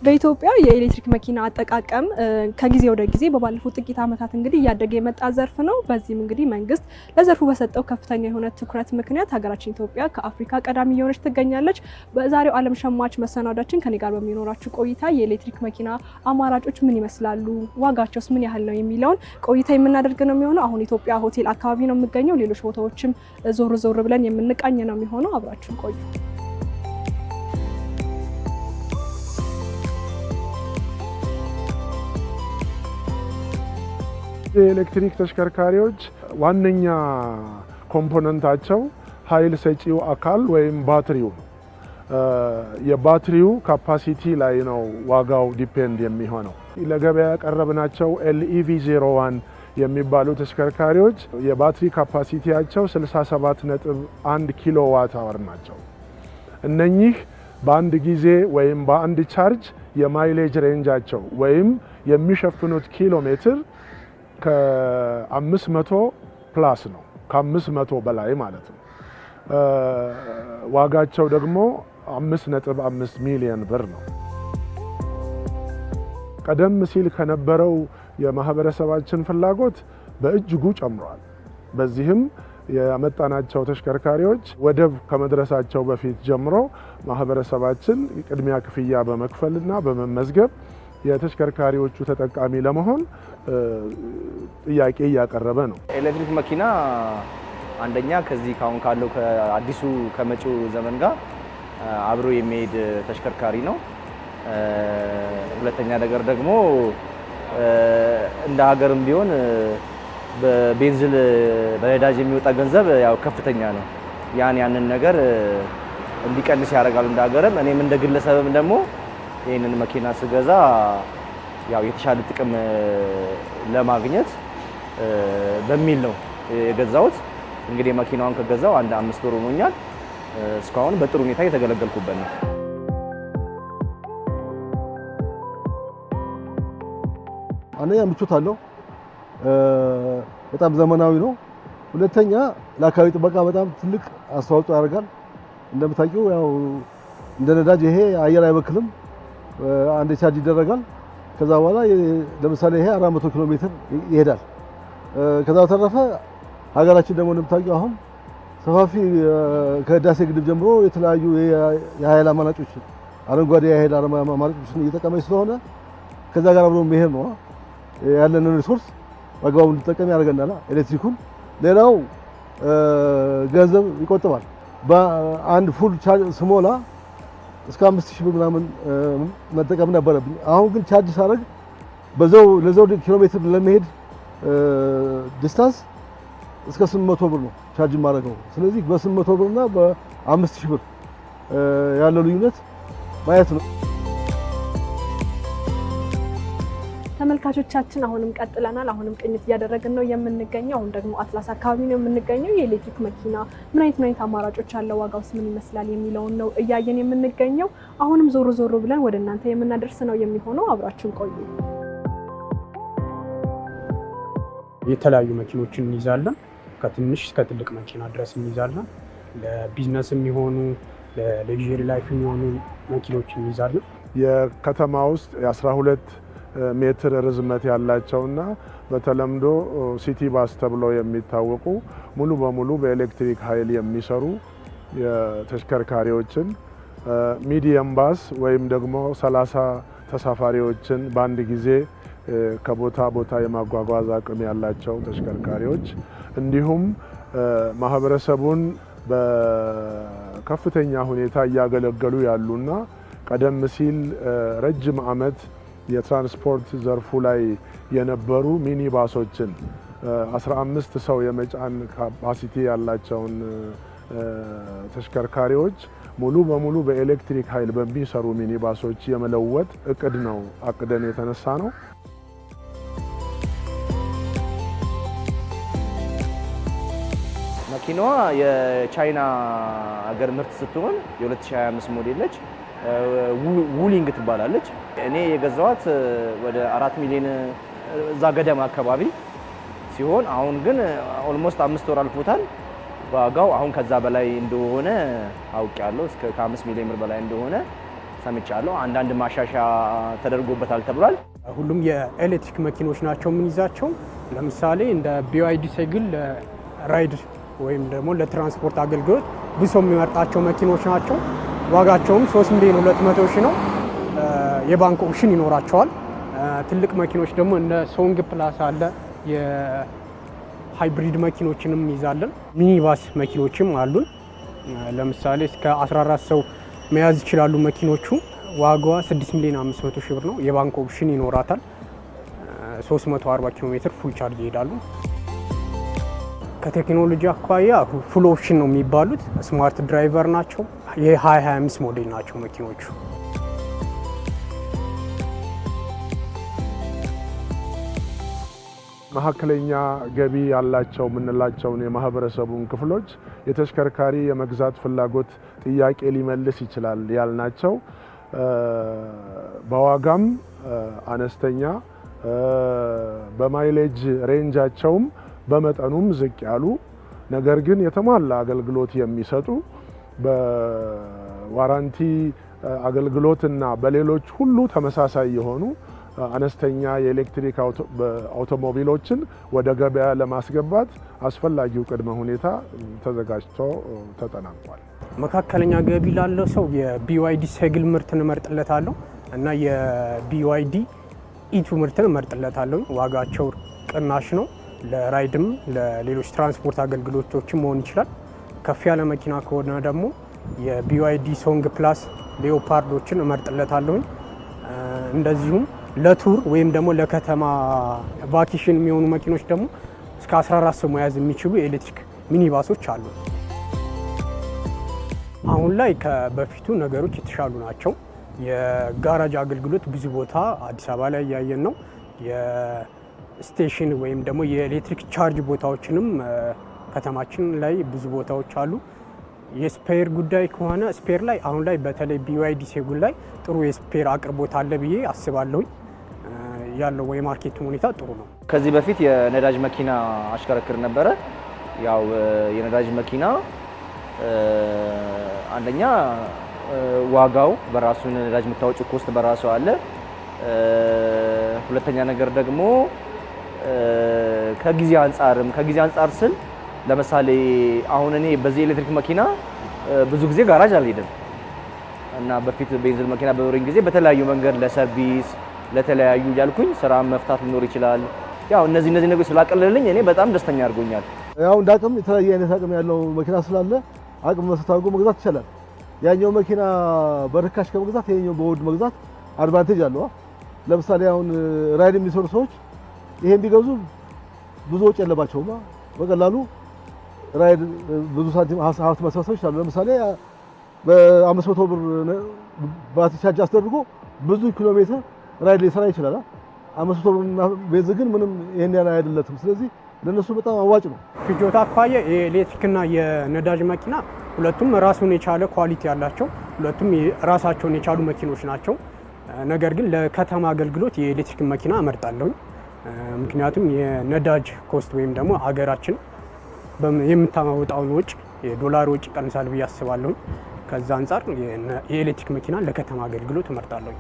በኢትዮጵያ የኤሌክትሪክ መኪና አጠቃቀም ከጊዜ ወደ ጊዜ በባለፉት ጥቂት ዓመታት እንግዲህ እያደገ የመጣ ዘርፍ ነው። በዚህም እንግዲህ መንግስት ለዘርፉ በሰጠው ከፍተኛ የሆነ ትኩረት ምክንያት ሀገራችን ኢትዮጵያ ከአፍሪካ ቀዳሚ እየሆነች ትገኛለች። በዛሬው ዓለም ሸማች መሰናዷችን ከኔ ጋር በሚኖራችሁ ቆይታ የኤሌክትሪክ መኪና አማራጮች ምን ይመስላሉ፣ ዋጋቸውስ ምን ያህል ነው የሚለውን ቆይታ የምናደርግ ነው የሚሆነው። አሁን ኢትዮጵያ ሆቴል አካባቢ ነው የምገኘው። ሌሎች ቦታዎችም ዞር ዞር ብለን የምንቃኝ ነው የሚሆነው። አብራችሁን ቆዩ። የኤሌክትሪክ ተሽከርካሪዎች ዋነኛ ኮምፖነንታቸው ኃይል ሰጪው አካል ወይም ባትሪው ነው። የባትሪው ካፓሲቲ ላይ ነው ዋጋው ዲፔንድ የሚሆነው። ለገበያ ያቀረብናቸው LEV01 የሚባሉ ተሽከርካሪዎች የባትሪ ካፓሲቲያቸው 67.1 ኪሎዋት አወር ናቸው። እነኚህ በአንድ ጊዜ ወይም በአንድ ቻርጅ የማይሌጅ ሬንጃቸው ወይም የሚሸፍኑት ኪሎ ሜትር ከ500 ፕላስ ነው፣ ከ500 በላይ ማለት ነው። ዋጋቸው ደግሞ 5.5 ሚሊዮን ብር ነው። ቀደም ሲል ከነበረው የማህበረሰባችን ፍላጎት በእጅጉ ጨምሯል። በዚህም ያመጣናቸው ተሽከርካሪዎች ወደብ ከመድረሳቸው በፊት ጀምሮ ማህበረሰባችን ቅድሚያ ክፍያ በመክፈልና በመመዝገብ የተሽከርካሪዎቹ ተጠቃሚ ለመሆን ጥያቄ እያቀረበ ነው። ኤሌክትሪክ መኪና አንደኛ ከዚህ ካሁን ካለው ከአዲሱ ከመጪው ዘመን ጋር አብሮ የሚሄድ ተሽከርካሪ ነው። ሁለተኛ ነገር ደግሞ እንደ ሀገርም ቢሆን በቤንዚን በነዳጅ የሚወጣ ገንዘብ ያው ከፍተኛ ነው። ያንን ነገር እንዲቀንስ ያደርጋል እንደ ሀገርም። እኔም እንደ ግለሰብም ደግሞ ይህንን መኪና ስገዛ ያው የተሻለ ጥቅም ለማግኘት በሚል ነው የገዛሁት። እንግዲህ መኪናውን ከገዛው አንድ 5 ወር ሆኖኛል። እስካሁን በጥሩ ሁኔታ እየተገለገልኩበት ነው። አንደኛ ምቾት አለው፣ በጣም ዘመናዊ ነው። ሁለተኛ ለአካባቢ ጥበቃ በጣም ትልቅ አስተዋጽኦ ያደርጋል። እንደምታውቂው ያው እንደ ነዳጅ ይሄ አየር አይበክልም። አንድ ቻርጅ ይደረጋል። ከዛ በኋላ ለምሳሌ ይሄ 400 ኪሎ ሜትር ይሄዳል። ከዛ በተረፈ ሀገራችን ደግሞ እንደምታውቂው አሁን ሰፋፊ ከህዳሴ ግድብ ጀምሮ የተለያዩ የኃይል አማራጮች አረንጓዴ የኃይል አማራጮችን እየተጠቀመች ስለሆነ ከዛ ጋር አብሮ መሄድ ነው ያለንን ሪሶርስ በአግባቡ እንድንጠቀም ያደርገናል ኤሌክትሪኩን። ሌላው ገንዘብ ይቆጥባል። በአንድ ፉል ቻርጅ ስሞላ እስከ 5000 ብር ምናምን መጠቀም ነበረብኝ። አሁን ግን ቻርጅ ሳደርግ ለዛው ኪሎ ሜትር ለመሄድ ዲስታንስ እስከ 800 ብር ነው ቻርጅ ማድረገው። ስለዚህ በ800 ብርና በ5000 ብር ያለው ልዩነት ማየት ነው። ተመልካቾቻችን አሁንም ቀጥለናል። አሁንም ቅኝት እያደረግን ነው የምንገኘው። አሁን ደግሞ አትላስ አካባቢ ነው የምንገኘው። የኤሌክትሪክ መኪና ምን አይነት አማራጮች አለው፣ ዋጋውስ ምን ይመስላል የሚለውን ነው እያየን የምንገኘው። አሁንም ዞር ብለን ወደ እናንተ የምናደርስ ነው የሚሆነው። አብራችሁን ቆዩ። የተለያዩ መኪኖችን እንይዛለን። ከትንሽ እስከ ትልቅ መኪና ድረስ እንይዛለን። ለቢዝነስ የሚሆኑ ለሌጀሪ ላይፍ የሚሆኑ መኪኖችን እንይዛለን። የከተማ ውስጥ የ12 ሜትር ርዝመት ያላቸውና በተለምዶ ሲቲ ባስ ተብለው የሚታወቁ ሙሉ በሙሉ በኤሌክትሪክ ኃይል የሚሰሩ ተሽከርካሪዎችን፣ ሚዲየም ባስ ወይም ደግሞ 30 ተሳፋሪዎችን በአንድ ጊዜ ከቦታ ቦታ የማጓጓዝ አቅም ያላቸው ተሽከርካሪዎች እንዲሁም ማህበረሰቡን በከፍተኛ ሁኔታ እያገለገሉ ያሉና ቀደም ሲል ረጅም ዓመት የትራንስፖርት ዘርፉ ላይ የነበሩ ሚኒ ባሶችን 15 ሰው የመጫን ካፓሲቲ ያላቸውን ተሽከርካሪዎች ሙሉ በሙሉ በኤሌክትሪክ ኃይል በሚሰሩ ሚኒ ባሶች የመለወጥ እቅድ ነው አቅደን የተነሳ ነው። መኪናዋ የቻይና ሀገር ምርት ስትሆን የ2025 ሞዴል ነች። ውሊንግ ትባላለች። እኔ የገዛዋት ወደ 4 ሚሊዮን እዛ ገደማ አካባቢ ሲሆን አሁን ግን ኦልሞስት 5 ወር አልፎታል። ዋጋው አሁን ከዛ በላይ እንደሆነ አውቃለሁ። እስከ ከ5 ሚሊዮን ብር በላይ እንደሆነ ሰምቻለሁ። አንዳንድ ማሻሻያ ተደርጎበታል ተብሏል። ሁሉም የኤሌክትሪክ መኪኖች ናቸው የምንይዛቸው። ለምሳሌ እንደ BYD ሳይክል ለራይድ ወይም ደግሞ ለትራንስፖርት አገልግሎት ብዙ የሚመርጣቸው መኪኖች ናቸው። ዋጋቸውም 3,200,000 ነው። የባንክ ኦፕሽን ይኖራቸዋል። ትልቅ መኪኖች ደግሞ እንደ ሶንግ ፕላስ አለ። የሃይብሪድ መኪኖችንም ይዛለን። ሚኒባስ መኪኖችም አሉን። ለምሳሌ እስከ 14 ሰው መያዝ ይችላሉ መኪኖቹ። ዋጋዋ 6,500,000 ብር ነው። የባንክ ኦፕሽን ይኖራታል። 340 ኪሎ ሜትር ፉል ቻርጅ ይሄዳሉ። ከቴክኖሎጂ አኳያ ፉል ኦፕሽን ነው የሚባሉት። ስማርት ድራይቨር ናቸው። የ2025 ሞዴል ናቸው መኪኖቹ። መካከለኛ ገቢ ያላቸው የምንላቸውን የማህበረሰቡን ክፍሎች የተሽከርካሪ የመግዛት ፍላጎት ጥያቄ ሊመልስ ይችላል ያልናቸው በዋጋም አነስተኛ በማይሌጅ ሬንጃቸውም በመጠኑም ዝቅ ያሉ ነገር ግን የተሟላ አገልግሎት የሚሰጡ በዋራንቲ አገልግሎትና በሌሎች ሁሉ ተመሳሳይ የሆኑ አነስተኛ የኤሌክትሪክ አውቶሞቢሎችን ወደ ገበያ ለማስገባት አስፈላጊው ቅድመ ሁኔታ ተዘጋጅቶ ተጠናቋል። መካከለኛ ገቢ ላለው ሰው የBYD ሳይክል ምርትን እመርጥለታለሁ እና የBYD ኢቱ ምርትን እመርጥለታለሁ። ዋጋቸው ቅናሽ ነው። ለራይድም ለሌሎች ትራንስፖርት አገልግሎቶችም መሆን ይችላል። ከፍ ያለ መኪና ከሆነ ደግሞ የBYD ሶንግ ፕላስ ሌኦፓርዶችን እመርጥለታለሁ። እንደዚሁም ለቱር ወይም ደግሞ ለከተማ ቫኬሽን የሚሆኑ መኪኖች ደግሞ እስከ 14 ሰው መያዝ የሚችሉ የኤሌክትሪክ ሚኒባሶች አሉ። አሁን ላይ ከበፊቱ ነገሮች የተሻሉ ናቸው። የጋራጅ አገልግሎት ብዙ ቦታ አዲስ አበባ ላይ እያየን ነው። የስቴሽን ወይም ደግሞ የኤሌክትሪክ ቻርጅ ቦታዎችንም ከተማችን ላይ ብዙ ቦታዎች አሉ። የስፔር ጉዳይ ከሆነ ስፔር ላይ አሁን ላይ በተለይ BYD ሳይክል ላይ ጥሩ የስፔር አቅርቦት አለ ብዬ አስባለሁ። ያለው የማርኬቱ ሁኔታ ጥሩ ነው። ከዚህ በፊት የነዳጅ መኪና አሽከረክር ነበረ። ያው የነዳጅ መኪና አንደኛ ዋጋው በራሱ ነዳጅ የምታወጪው ኮስት በራሱ አለ። ሁለተኛ ነገር ደግሞ ከጊዜ አንጻር ስል ለምሳሌ አሁን እኔ በዚህ ኤሌክትሪክ መኪና ብዙ ጊዜ ጋራጅ አልሄድም እና በፊት ቤንዚን መኪና በኖረኝ ጊዜ በተለያዩ መንገድ ለሰርቪስ ለተለያዩ ያልኩኝ ስራ መፍታት ሊኖር ይችላል። ያው እነዚህ ነገሮች ስላቀለልኝ እኔ በጣም ደስተኛ አድርጎኛል። ያው እንደ አቅም የተለያየ አይነት አቅም ያለው መኪና ስላለ አቅም መሰታው መግዛት ይችላል። ያኛው መኪና በርካሽ ከመግዛት የኛው በውድ መግዛት አድቫንቴጅ አለው። ለምሳሌ አሁን ራይድ የሚሰሩ ሰዎች ይሄን ቢገዙ ብዙ ወጪ የለባቸውም። በቀላሉ ራይድ ብዙ ሳንቲም ሀብት መሰብሰብ ይችላሉ። ለምሳሌ በ500 ብር ባትሪ ቻርጅ አስደርጎ ብዙ ኪሎ ሜትር ራይድ ሊሰራ ይችላል። 500 ብር ቤንዚን ግን ምንም ይሄን ያህል አይደለትም። ስለዚህ ለነሱ በጣም አዋጭ ነው። ፍጆታ አኳያ የኤሌክትሪክና የነዳጅ መኪና ሁለቱም ራሱን የቻለ ኳሊቲ ያላቸው ሁለቱም ራሳቸውን የቻሉ መኪኖች ናቸው። ነገር ግን ለከተማ አገልግሎት የኤሌክትሪክ መኪና እመርጣለሁ። ምክንያቱም የነዳጅ ኮስት ወይም ደግሞ ሀገራችን የምታወጣውን ወጪ የዶላር ወጪ ቀንሳል ብዬ አስባለሁ። ከዛ አንጻር የኤሌክትሪክ መኪና ለከተማ አገልግሎት እመርጣለሁ።